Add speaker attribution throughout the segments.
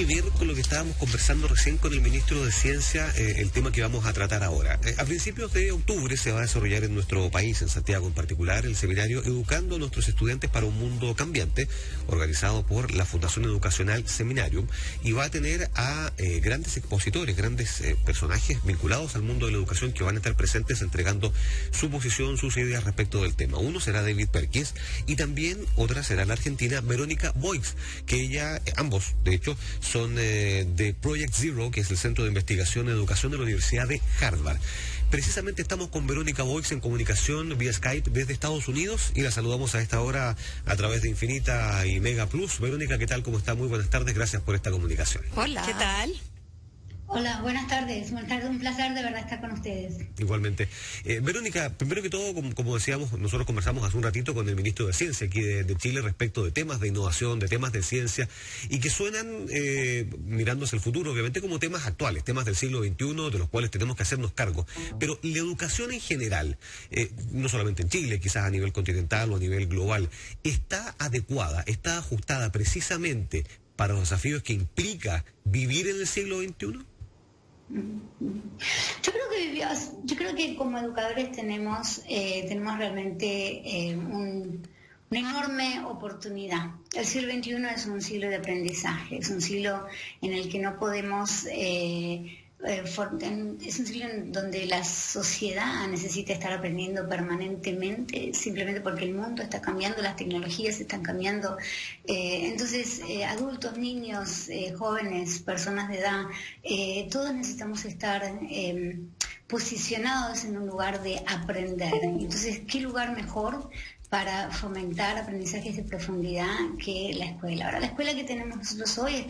Speaker 1: que ver con lo que estábamos conversando recién con el ministro de Ciencia, el tema que vamos a tratar ahora. A principios de octubre se va a desarrollar en nuestro país, en Santiago en particular, el seminario Educando a nuestros estudiantes para un mundo cambiante, organizado por la Fundación Educacional Seminarium, y va a tener a grandes expositores, grandes personajes vinculados al mundo de la educación que van a estar presentes entregando su posición, sus ideas respecto del tema. Uno será David Perkins y también otra será la argentina Verónica Boix, que ella, ambos de hecho, son de Project Zero, que es el Centro de Investigación en Educación de la Universidad de Harvard. Precisamente estamos con Verónica Boix en comunicación vía Skype desde Estados Unidos y la saludamos a esta hora a través de Infinita y Mega Plus. Verónica, ¿qué tal? ¿Cómo está? Muy buenas tardes, gracias por esta comunicación.
Speaker 2: Hola. ¿Qué tal?
Speaker 3: Hola, buenas tardes, un placer de verdad estar con ustedes.
Speaker 1: Igualmente. Verónica, primero que todo, como decíamos, nosotros conversamos hace un ratito con el ministro de Ciencia aquí de Chile respecto de temas de innovación, de temas de ciencia, y que suenan, mirando hacia el futuro, obviamente, como temas actuales, temas del siglo XXI, de los cuales tenemos que hacernos cargo. Pero la educación en general, no solamente en Chile, quizás a nivel continental o a nivel global, ¿está adecuada, está ajustada precisamente para los desafíos que implica vivir en el siglo XXI?
Speaker 3: Yo creo que como educadores tenemos realmente una enorme oportunidad. El siglo XXI es un siglo de aprendizaje, es un siglo en el que no podemos... es un siglo en donde la sociedad necesita estar aprendiendo permanentemente, simplemente porque el mundo está cambiando, las tecnologías están cambiando. Entonces, adultos, niños, jóvenes, personas de edad, todos necesitamos estar posicionados en un lugar de aprender. Entonces, ¿qué lugar mejor para fomentar aprendizajes de profundidad que la escuela? Ahora, la escuela que tenemos nosotros hoy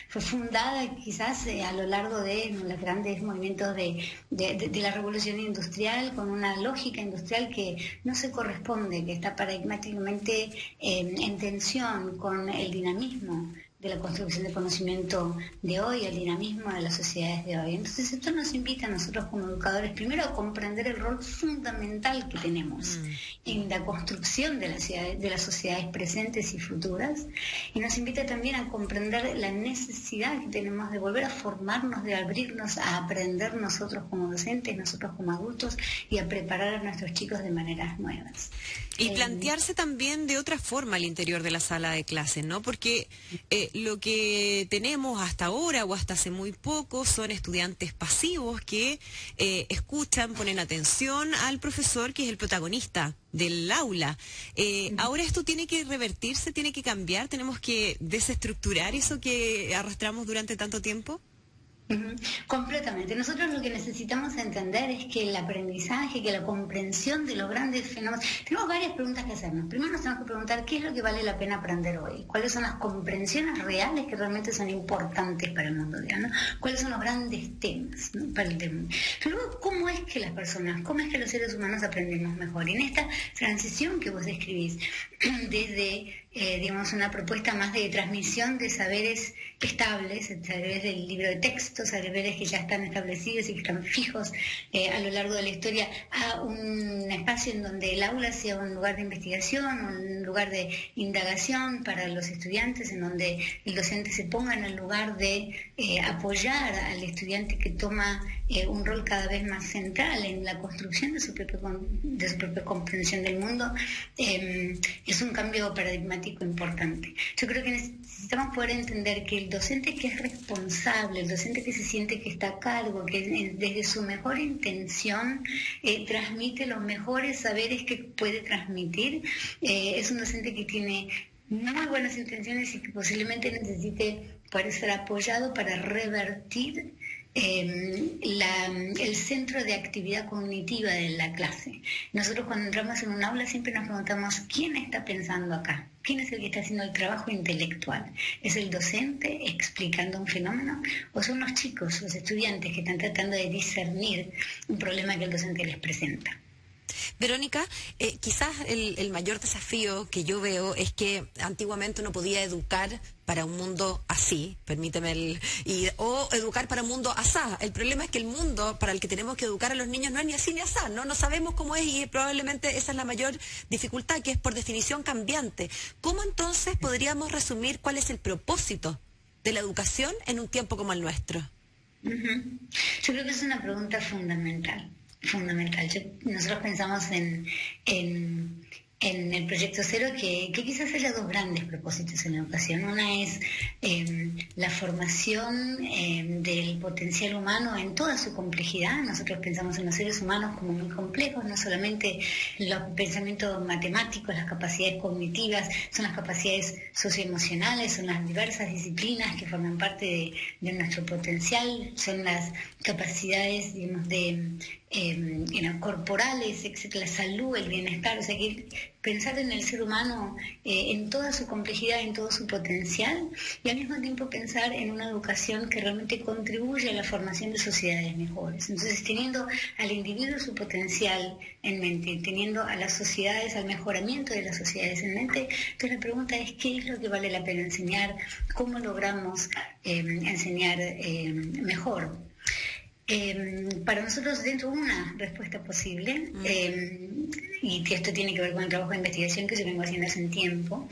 Speaker 3: fue fundada quizás a lo largo de los grandes movimientos de la revolución industrial, con una lógica industrial que no se corresponde, que está paradigmáticamente en tensión con el dinamismo de la construcción de conocimiento de hoy, el dinamismo de las sociedades de hoy. Entonces esto nos invita a nosotros como educadores primero a comprender el rol fundamental que tenemos en la construcción de las sociedades presentes y futuras, y nos invita también a comprender la necesidad que tenemos de volver a formarnos, de abrirnos a aprender nosotros como docentes, nosotros como adultos, y a preparar a nuestros chicos de maneras nuevas.
Speaker 2: Y plantearse también de otra forma al interior de la sala de clases, ¿no? Porque lo que tenemos hasta ahora o hasta hace muy poco son estudiantes pasivos que escuchan, ponen atención al profesor, que es el protagonista del aula. Ahora esto tiene que revertirse, tiene que cambiar, tenemos que desestructurar eso que arrastramos durante tanto tiempo.
Speaker 3: Completamente. Nosotros lo que necesitamos entender es que el aprendizaje, que la comprensión de los grandes fenómenos... Tenemos varias preguntas que hacernos. Primero nos tenemos que preguntar qué es lo que vale la pena aprender hoy, cuáles son las comprensiones reales que realmente son importantes para el mundo, ¿no? Cuáles son los grandes temas, ¿no?, para el tema. Pero luego, ¿cómo es que las personas, cómo es que los seres humanos aprendemos mejor? Y en esta transición que vos describís, desde digamos, una propuesta más de transmisión de saberes estables, saberes del libro de texto, saberes que ya están establecidos y que están fijos a lo largo de la historia, a un espacio en donde el aula sea un lugar de investigación, un lugar de indagación para los estudiantes, en donde el docente se ponga en el lugar de apoyar al estudiante que toma un rol cada vez más central en la construcción de su propia comprensión del mundo. Es un cambio paradigmático importante. Yo creo que necesitamos poder entender que el docente que es responsable, el docente que se siente que está a cargo, que desde su mejor intención transmite los mejores saberes que puede transmitir, es un docente que tiene muy buenas intenciones y que posiblemente necesite poder ser apoyado para revertir el centro de actividad cognitiva de la clase. Nosotros cuando entramos en un aula siempre nos preguntamos ¿quién está pensando acá? ¿Quién es el que está haciendo el trabajo intelectual? ¿Es el docente explicando un fenómeno? ¿O son los chicos, los estudiantes que están tratando de discernir un problema que el docente les presenta?
Speaker 4: Verónica, quizás el mayor desafío que yo veo es que antiguamente uno podía educar para un mundo así, permíteme, o educar para un mundo asá. El problema es que el mundo para el que tenemos que educar a los niños no es ni así ni asá, ¿no? No sabemos cómo es y probablemente esa es la mayor dificultad, que es por definición cambiante. ¿Cómo entonces podríamos resumir cuál es el propósito de la educación en un tiempo como el nuestro?
Speaker 3: Yo creo que es una pregunta fundamental. Nosotros pensamos en el Proyecto Cero que quizás haya dos grandes propósitos en la educación. Una es la formación del potencial humano en toda su complejidad. Nosotros pensamos en los seres humanos como muy complejos, no solamente los pensamientos matemáticos, las capacidades cognitivas, son las capacidades socioemocionales, son las diversas disciplinas que forman parte de nuestro potencial, son las capacidades, digamos, corporales, etcétera, la salud, el bienestar. O sea, que pensar en el ser humano en toda su complejidad, en todo su potencial, y al mismo tiempo pensar en una educación que realmente contribuye a la formación de sociedades mejores. Entonces, teniendo al individuo su potencial en mente, teniendo a las sociedades, al mejoramiento de las sociedades en mente, entonces la pregunta es: ¿qué es lo que vale la pena enseñar? ¿Cómo logramos enseñar mejor? Para nosotros, dentro de una respuesta posible, y que esto tiene que ver con el trabajo de investigación que yo vengo haciendo hace un tiempo,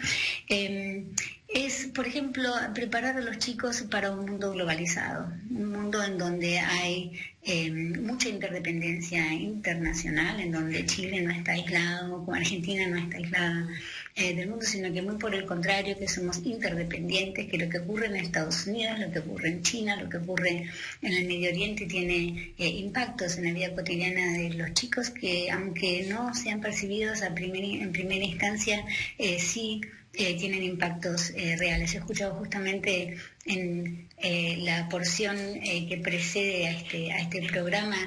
Speaker 3: es, por ejemplo, preparar a los chicos para un mundo globalizado, un mundo en donde hay mucha interdependencia internacional, en donde Chile no está aislado, como Argentina no está aislada del mundo, sino que muy por el contrario, que somos interdependientes, que lo que ocurre en Estados Unidos, lo que ocurre en China, lo que ocurre en el Medio Oriente tiene impactos en la vida cotidiana de los chicos que, aunque no sean percibidos en primera instancia, sí tienen impactos reales. He escuchado justamente en la porción que precede a este programa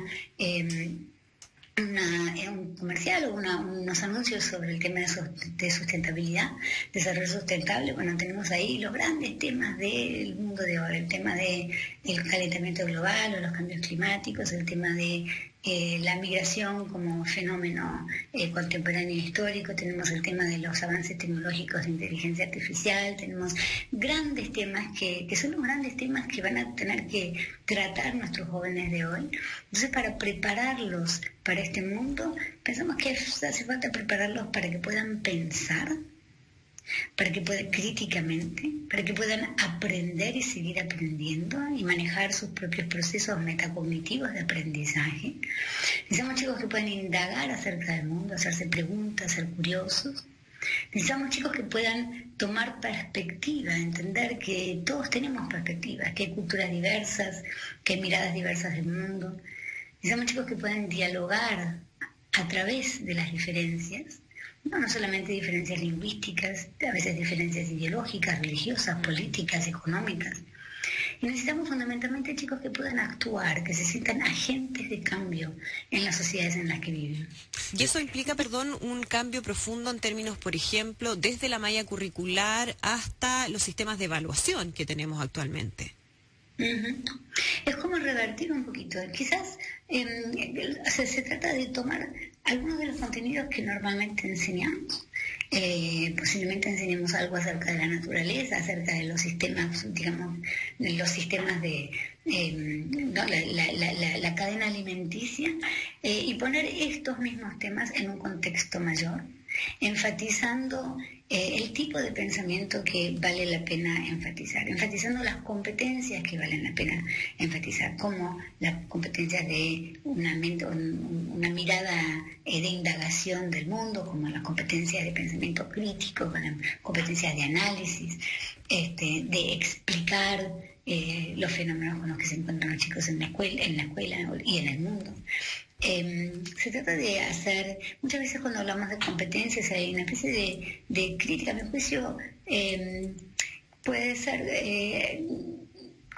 Speaker 3: un comercial o unos anuncios sobre el tema de sustentabilidad, desarrollo sustentable. Bueno, tenemos ahí los grandes temas del mundo de hoy, el tema del calentamiento global o los cambios climáticos, el tema de la migración como fenómeno contemporáneo e histórico, tenemos el tema de los avances tecnológicos de inteligencia artificial, tenemos grandes temas que son los grandes temas que van a tener que tratar nuestros jóvenes de hoy. Entonces, para prepararlos para este mundo, pensamos que hace falta prepararlos para que puedan pensar, para que puedan críticamente, para que puedan aprender y seguir aprendiendo y manejar sus propios procesos metacognitivos de aprendizaje. Necesitamos chicos que puedan indagar acerca del mundo, hacerse preguntas, ser curiosos. Necesitamos chicos que puedan tomar perspectiva, entender que todos tenemos perspectivas, que hay culturas diversas, que hay miradas diversas del mundo. Necesitamos chicos que puedan dialogar a través de las diferencias. No solamente diferencias lingüísticas, a veces diferencias ideológicas, religiosas, políticas, económicas. Y necesitamos fundamentalmente chicos que puedan actuar, que se sientan agentes de cambio en las sociedades en las que viven.
Speaker 2: Y eso implica, perdón, un cambio profundo en términos, por ejemplo, desde la malla curricular hasta los sistemas de evaluación que tenemos actualmente.
Speaker 3: Es como revertir un poquito. Quizás se trata de tomar algunos de los contenidos que normalmente enseñamos. Posiblemente enseñemos algo acerca de la naturaleza, acerca de los sistemas, digamos, de los sistemas de la cadena alimenticia, y poner estos mismos temas en un contexto mayor, enfatizando el tipo de pensamiento que vale la pena enfatizando las competencias que valen la pena enfatizar, como las competencias de una mirada de indagación del mundo, como las competencias de pensamiento crítico, con las competencias de análisis, de explicar los fenómenos con los que se encuentran los chicos en la escuela y en el mundo. Se trata de hacer, muchas veces cuando hablamos de competencias hay una especie de crítica, a mi juicio puede ser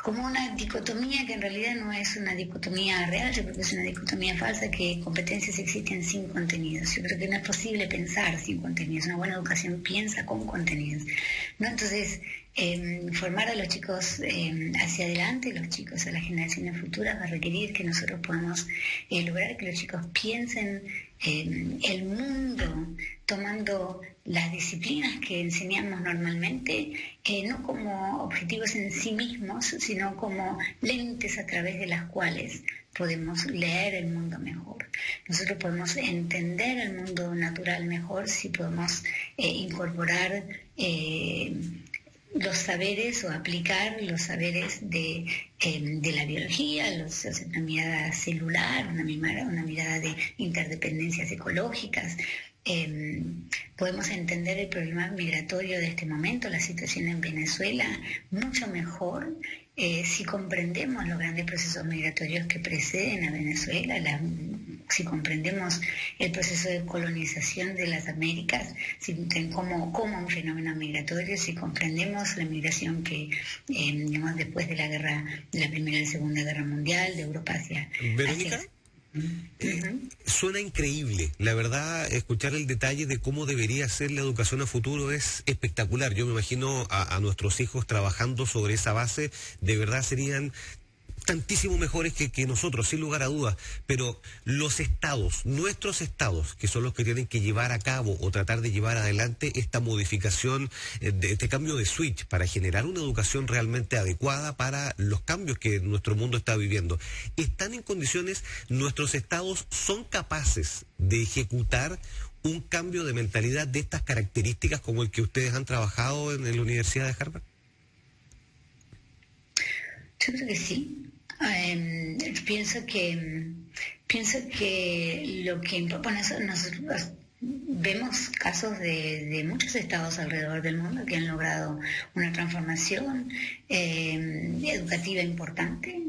Speaker 3: como una dicotomía que en realidad no es una dicotomía real. Yo creo que es una dicotomía falsa, que competencias existen sin contenidos. Yo creo que no es posible pensar sin contenidos. Una buena educación piensa con contenidos, ¿no? Entonces, formar a los chicos hacia adelante, los chicos a las generaciones futuras, va a requerir que nosotros podamos lograr que los chicos piensen el mundo tomando las disciplinas que enseñamos normalmente, no como objetivos en sí mismos, sino como lentes a través de las cuales podemos leer el mundo mejor. Nosotros podemos entender el mundo natural mejor si podemos incorporar los saberes o aplicar los saberes de la biología, una mirada celular, una mirada de interdependencias ecológicas. Podemos entender el problema migratorio de este momento, la situación en Venezuela, mucho mejor si comprendemos los grandes procesos migratorios que preceden a Venezuela, si comprendemos el proceso de colonización de las Américas como un fenómeno migratorio, si comprendemos la migración que, digamos, después de la guerra, de la Primera y la Segunda Guerra Mundial, de Europa hacia...
Speaker 1: Verónica, suena increíble. La verdad, escuchar el detalle de cómo debería ser la educación a futuro es espectacular. Yo me imagino a nuestros hijos trabajando sobre esa base, de verdad serían tantísimo mejores que nosotros, sin lugar a dudas, pero los estados, nuestros estados, que son los que tienen que llevar a cabo o tratar de llevar adelante esta modificación, de este cambio de switch para generar una educación realmente adecuada para los cambios que nuestro mundo está viviendo. ¿Están en condiciones, nuestros estados son capaces de ejecutar un cambio de mentalidad de estas características como el que ustedes han trabajado en la Universidad de Harvard?
Speaker 3: Yo creo que sí. Pienso que lo que, bueno, nosotros vemos casos de muchos estados alrededor del mundo que han logrado una transformación educativa importante.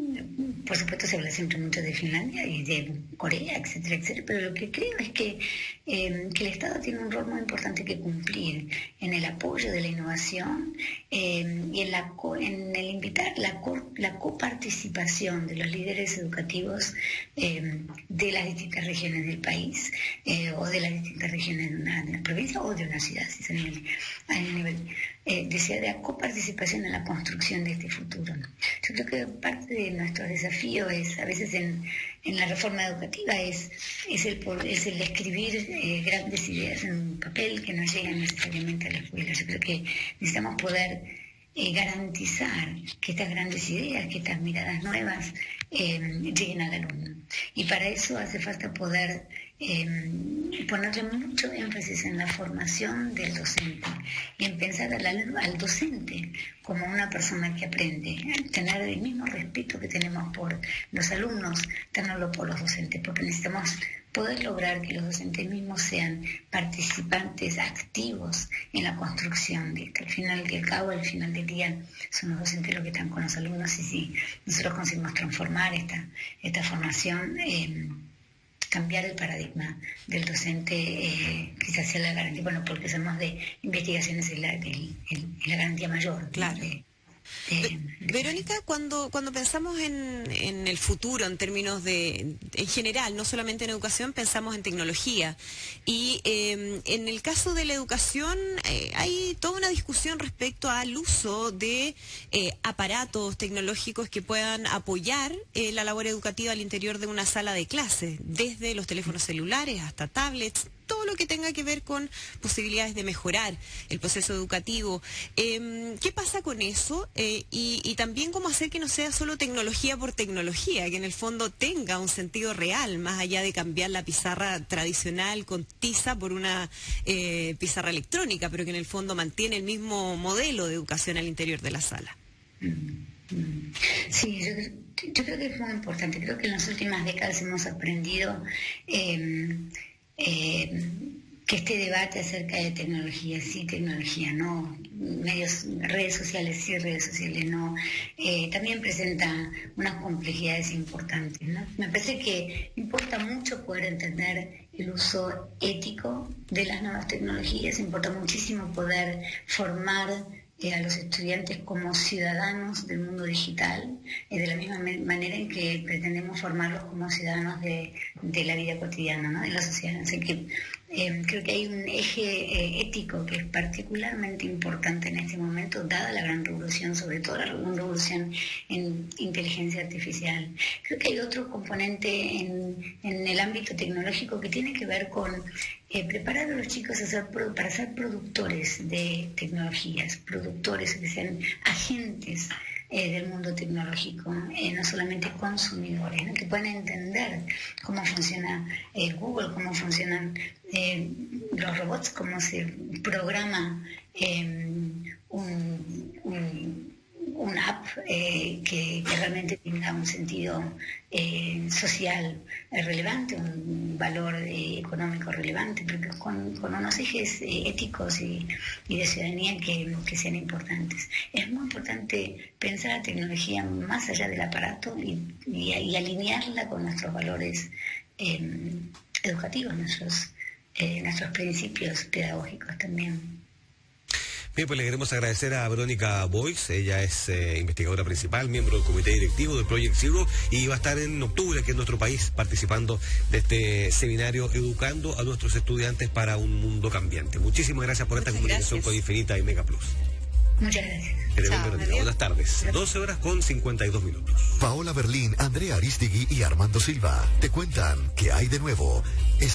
Speaker 3: Por supuesto se habla siempre mucho de Finlandia y de Corea, etcétera, etcétera, pero lo que creo es que el Estado tiene un rol muy importante que cumplir en el apoyo de la innovación y en el invitar la coparticipación de los líderes educativos de las distintas regiones del país o de las distintas regiones de una provincia o de una ciudad, si es a nivel de la coparticipación en la construcción de este futuro. Yo creo que parte de nuestro desafío es, a veces en la reforma educativa, es el escribir grandes ideas en un papel que no llegan necesariamente a la escuela. Yo creo que necesitamos poder garantizar que estas grandes ideas, que estas miradas nuevas lleguen al alumno. Y para eso hace falta poder ponerle mucho énfasis en la formación del docente y en pensar al docente como una persona que aprende, tener el mismo respeto que tenemos por los alumnos, tenerlo por los docentes, porque necesitamos poder lograr que los docentes mismos sean participantes activos en la construcción de esto. Al final del día, son los docentes los que están con los alumnos, y si nosotros conseguimos transformar esta formación, cambiar el paradigma del docente, quizás sea la garantía, bueno, porque somos de investigaciones, es la garantía mayor.
Speaker 2: Claro. Verónica, cuando pensamos en el futuro, en términos en general, no solamente en educación, pensamos en tecnología. Y en el caso de la educación, hay toda una discusión respecto al uso de aparatos tecnológicos que puedan apoyar la labor educativa al interior de una sala de clases, desde los teléfonos celulares hasta tablets, todo lo que tenga que ver con posibilidades de mejorar el proceso educativo. ¿Qué pasa con eso? Y también cómo hacer que no sea solo tecnología por tecnología, que en el fondo tenga un sentido real, más allá de cambiar la pizarra tradicional con tiza por una pizarra electrónica, pero que en el fondo mantiene el mismo modelo de educación al interior de la sala.
Speaker 3: Sí, yo creo que es muy importante. Creo que en las últimas décadas hemos aprendido que este debate acerca de tecnología sí, tecnología no, redes sociales sí, redes sociales no, también presenta unas complejidades importantes, ¿no? Me parece que importa mucho poder entender el uso ético de las nuevas tecnologías, importa muchísimo poder formar a los estudiantes como ciudadanos del mundo digital, de la misma manera en que pretendemos formarlos como ciudadanos de la vida cotidiana, ¿no?, de la sociedad. Así que creo que hay un eje ético que es particularmente importante en este momento, dada la gran revolución, sobre todo la gran revolución en inteligencia artificial. Creo que hay otro componente en el ámbito tecnológico que tiene que ver con preparar a los chicos para ser productores de tecnologías, productores que sean agentes del mundo tecnológico, no solamente consumidores, ¿no?, que puedan entender cómo funciona Google, cómo funcionan los robots, cómo se programa una app que realmente tenga un sentido social relevante, un valor económico relevante, pero con unos ejes éticos y de ciudadanía que sean importantes. Es muy importante pensar la tecnología más allá del aparato y alinearla con nuestros valores educativos, nuestros principios pedagógicos también.
Speaker 1: Bien, pues le queremos agradecer a Verónica Boix. Ella es investigadora principal, miembro del comité directivo de Project Zero, y va a estar en octubre aquí en nuestro país participando de este seminario Educando a nuestros estudiantes para un mundo cambiante. Muchísimas gracias por esta comunicación con Infinita y Mega Plus.
Speaker 3: Muchas gracias.
Speaker 1: Buenas tardes. 12:52.
Speaker 5: Paola Berlín, Andrea Aristigui y Armando Silva te cuentan qué hay de nuevo.